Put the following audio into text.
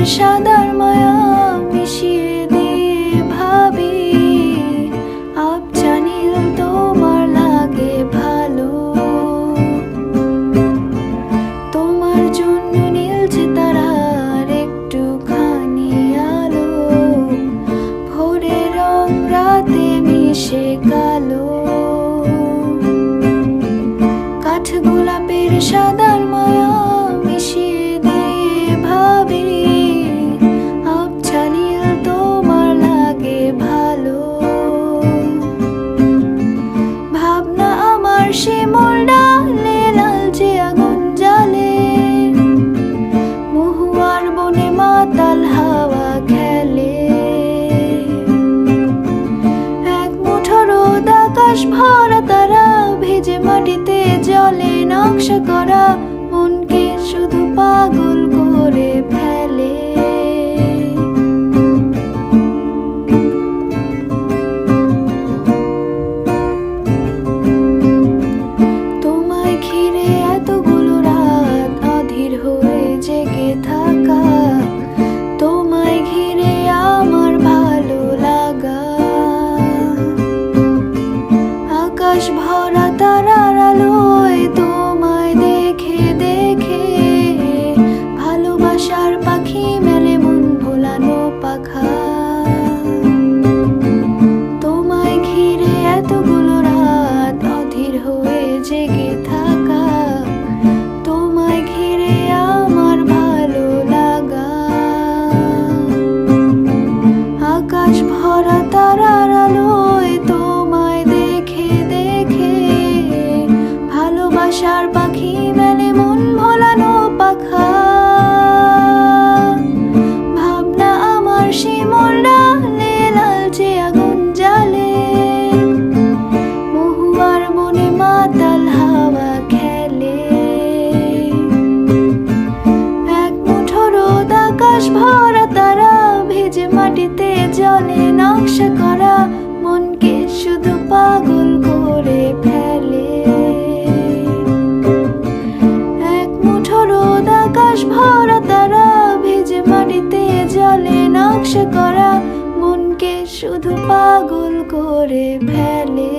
সাদার মায়া মিশিয়ে দিয়ে ভাবি আবছা নীল তোমার লাগে ভালো। তোমার জন্য নীলছে তারার একটুখানি আলো, ভোরের রং রাতে মিশে কালো। কাঠ গোলাপের সাদার মায়া মিশিয়ে দিয়ে ভাবি আবছা নীল তোমার লাগে ভালো। ভাবনা আমার শিমুল ডালে লালচে আগুন জ্বালে, মহুয়ার বনে মাতাল হাওয়া খেলে। এক মুঠো রোদ আকাশ ভরা তারা ভেজে মাটিতে জলে নকশা করা মনকে শুধু পাগল করে ফেলে। তোমায় ঘিরে এতগুলো রাত অধীর হয়ে জেগে থাকা, তোমায় ঘিরে আমার ভালো লাগা। আকাশ ভরা তারার আলোয় তোমায় দেখে দেখে ভালোবাসার পাখি মেলে মন ভোলানো পাখা। তোমায় ঘিরে এতগুলো রাত অধীর হয়ে জেগে থাকা, তোমায় ঘিরে আমার ভালো লাগা। আকাশ ভরা তারার আলোয় তোমায় দেখে দেখে ভালোবাসার পাখি মেলে মন ভোলানো পাখা। ভাবনা আমার শিমুল ডালে লালচে আগুন জ্বালে, মহুয়ার বনে মাতাল হাওয়া খেলে। এক মুঠো রোদ আকাশ ভরা তারা ভেজে মাটিতে জলে নকশা করা মনকে শুধু পাগল করে ফেলে। এক মুঠো রোদ আকাশ ভরা তারা ভেজে মাটিতে জলে নকশা করা মনকে শুধু পাগল করে ফেলে।